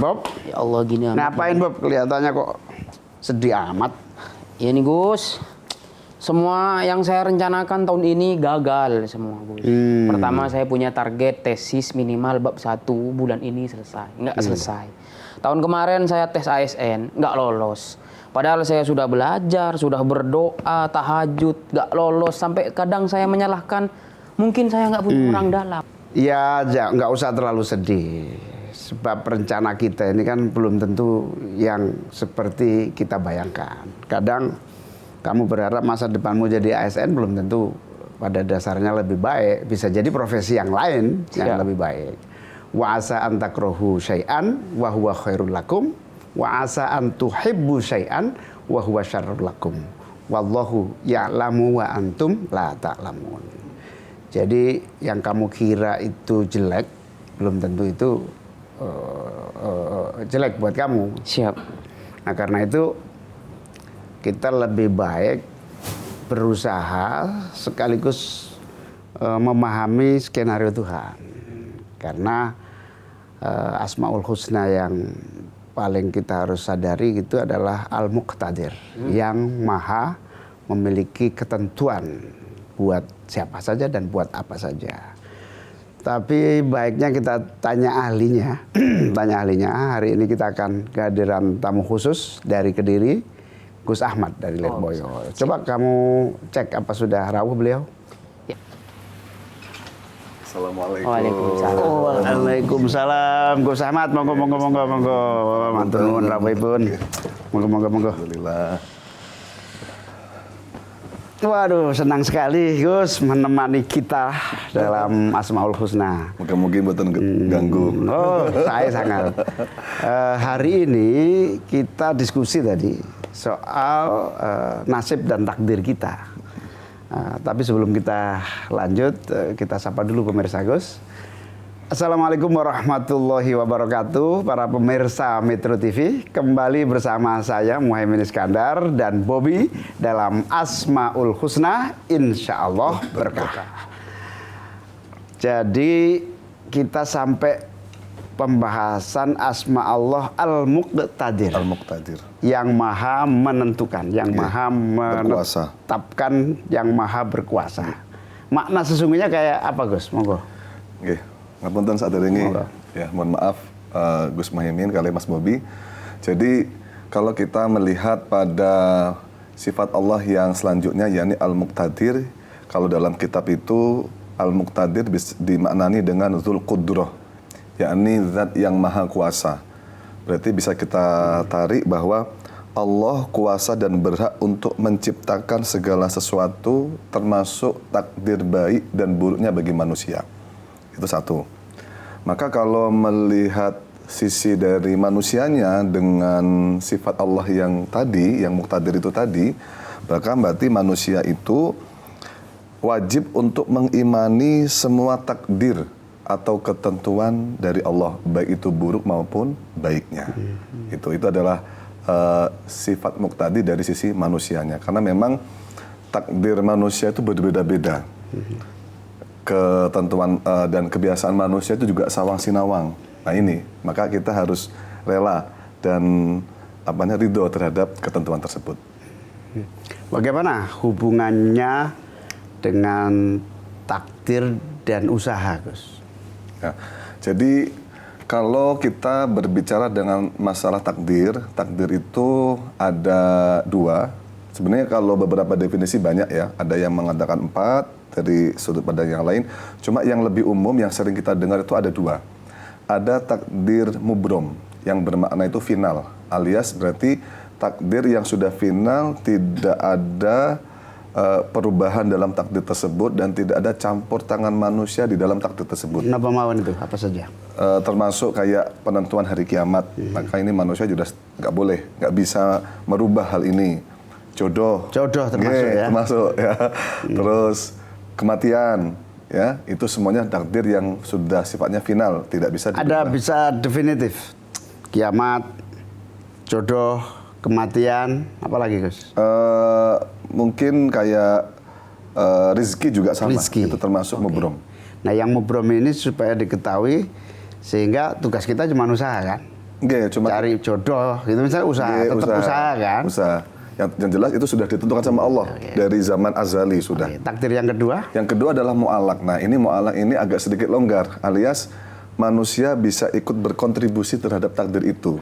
Bob. Ya Allah gini amat. Ngapain Bob? Kelihatannya kok sedih amat. Ya nih Gus, semua yang saya rencanakan tahun ini gagal semua Gus. Pertama saya punya target tesis minimal bab 1 bulan ini selesai. Nggak selesai. Tahun kemarin saya tes ASN, nggak lolos. Padahal saya sudah belajar, sudah berdoa, tahajud, nggak lolos. Sampai kadang saya menyalahkan, mungkin saya nggak punya orang dalam. Ya, nggak usah terlalu sedih. Sebab rencana kita ini kan belum tentu yang seperti kita bayangkan. Kadang kamu berharap masa depanmu jadi ASN belum tentu pada dasarnya lebih baik. Bisa jadi profesi yang lain yang lebih baik. Wa asa an takrahu syai'an wa huwa khairul lakum wa asa an tuhibbu syai'an wa huwa syarrul lakum. Wallahu ya'lamu wa antum la ta'lamun. Jadi yang kamu kira itu jelek belum tentu itu jelek buat kamu. Siap. Nah karena itu kita lebih baik berusaha sekaligus memahami skenario Tuhan. Karena Asmaul Husna yang paling kita harus sadari itu adalah Al-Muqtadir, yang maha memiliki ketentuan buat siapa saja dan buat apa saja. Tapi baiknya kita tanya ahlinya. Tanya ahlinya. Hari ini kita akan kehadiran tamu khusus dari Kediri, Gus Ahmad dari Lirboyo. Coba kamu cek apa sudah rawuh beliau. Ya. Assalamualaikum. Waalaikumsalam. Waalaikumsalam. Gus Ahmad, monggo. Matur nuwun rawuhipun. Monggo. Alhamdulillah. Waduh, senang sekali Gus menemani kita dalam Asmaul Husna. Mungkin buatan ganggu. Oh, saya sangat. Hari ini kita diskusi tadi soal nasib dan takdir kita. Tapi sebelum kita lanjut, kita sapa dulu pemirsa Gus. Assalamualaikum warahmatullahi wabarakatuh. Para pemirsa Metro TV, kembali bersama saya Muhaimin Iskandar dan Bobby dalam Asmaul Husna, insya Allah berkah. Jadi kita sampai pembahasan Asma Allah Al-Muqtadir. Al-Muqtadir. Yang maha menentukan, yang maha berkuasa. menetapkan, yang maha berkuasa. Makna sesungguhnya kayak apa Gus? Monggo. Oke. Ngapunten saat ini, ya mohon maaf Gus Muhaimin kali Mas Bobby. Jadi kalau kita melihat pada sifat Allah yang selanjutnya yakni Al-Muqtadir, kalau dalam kitab itu Al-Muqtadir dimaknani dengan Dzul Qudrah, yakni zat yang maha kuasa. Berarti bisa kita tarik bahwa Allah kuasa dan berhak untuk menciptakan segala sesuatu termasuk takdir baik dan buruknya bagi manusia. Itu satu. Maka kalau melihat sisi dari manusianya dengan sifat Allah yang tadi, yang Muqtadir itu tadi, bahkan berarti manusia itu wajib untuk mengimani semua takdir atau ketentuan dari Allah, baik itu buruk maupun baiknya. Itu adalah sifat Muqtadir dari sisi manusianya. Karena memang takdir manusia itu berbeda-beda. Ketentuan dan kebiasaan manusia itu juga sawang sinawang. Nah ini, maka kita harus rela dan ridho terhadap ketentuan tersebut. Bagaimana hubungannya dengan takdir dan usaha, Gus? Ya, jadi kalau kita berbicara dengan masalah takdir itu ada dua. Sebenarnya kalau beberapa definisi banyak ya, ada yang mengatakan 4 dari sudut pandang yang lain. Cuma yang lebih umum yang sering kita dengar itu ada dua. Ada takdir mubrom yang bermakna itu final, alias berarti takdir yang sudah final, tidak ada perubahan dalam takdir tersebut dan tidak ada campur tangan manusia di dalam takdir tersebut. Napa mawon itu apa saja? Termasuk kayak penentuan hari kiamat. Maka ini manusia juga nggak boleh, nggak bisa merubah hal ini. Jodoh termasuk ya. Termasuk ya. Terus kematian, ya itu semuanya takdir yang sudah sifatnya final, tidak bisa dirubah. Ada bisa definitif, kiamat, jodoh, kematian, apalagi Gus? Mungkin kayak rezeki juga sama, itu termasuk mubrom. Nah yang mubrom ini supaya diketahui, sehingga tugas kita cuma usaha kan? Nggih, cuma cari jodoh, gitu misalnya usaha, nggih, tetap usaha kan. Usaha. Yang jelas itu sudah ditentukan sama Allah dari zaman azali sudah. Oke, takdir yang kedua, Yang kedua adalah mu'alak. Nah, ini mu'alak ini agak sedikit longgar, alias manusia bisa ikut berkontribusi terhadap takdir itu.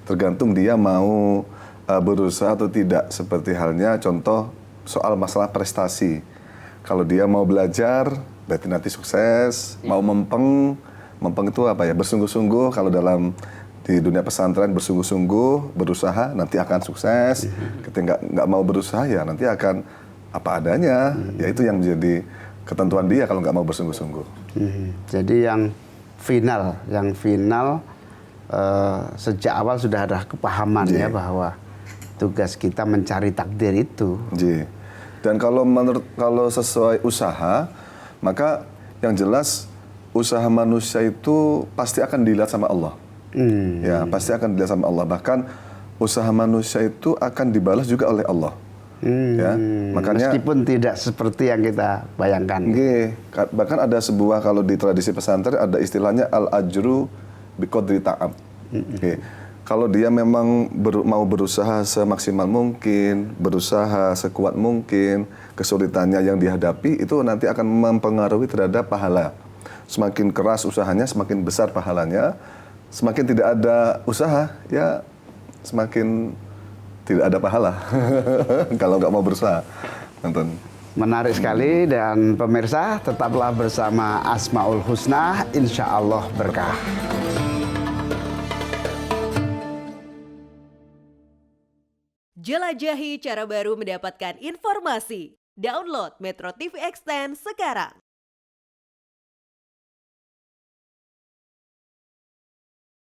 Tergantung dia mau berusaha atau tidak. Seperti halnya contoh soal masalah prestasi. Kalau dia mau belajar, berarti nanti sukses. Mau mempeng itu apa ya? Bersungguh-sungguh. Kalau dalam di dunia pesantren bersungguh-sungguh, berusaha, nanti akan sukses. Ketika nggak mau berusaha, ya nanti akan apa adanya. Ya itu yang menjadi ketentuan dia kalau nggak mau bersungguh-sungguh. Jadi yang final sejak awal sudah ada kepahaman ya bahwa tugas kita mencari takdir itu. Ji. Dan kalau sesuai usaha, maka yang jelas usaha manusia itu pasti akan dilihat sama Allah. Ya, pasti akan dilihat sama Allah. Bahkan usaha manusia itu akan dibalas juga oleh Allah. Ya, makanya meskipun tidak seperti yang kita bayangkan. Bahkan ada sebuah, kalau di tradisi pesantren ada istilahnya al-ajru biqadri ta'ab. Kalau dia memang mau berusaha semaksimal mungkin, berusaha sekuat mungkin, kesulitannya yang dihadapi itu nanti akan mempengaruhi terhadap pahala. Semakin keras usahanya, semakin besar pahalanya. Semakin tidak ada usaha, ya semakin tidak ada pahala. Kalau nggak mau berusaha. Nonton. Menarik sekali, dan pemirsa tetaplah bersama Asmaul Husna, insya Allah berkah. Jelajahi cara baru mendapatkan informasi. Download Metro TV Extend sekarang.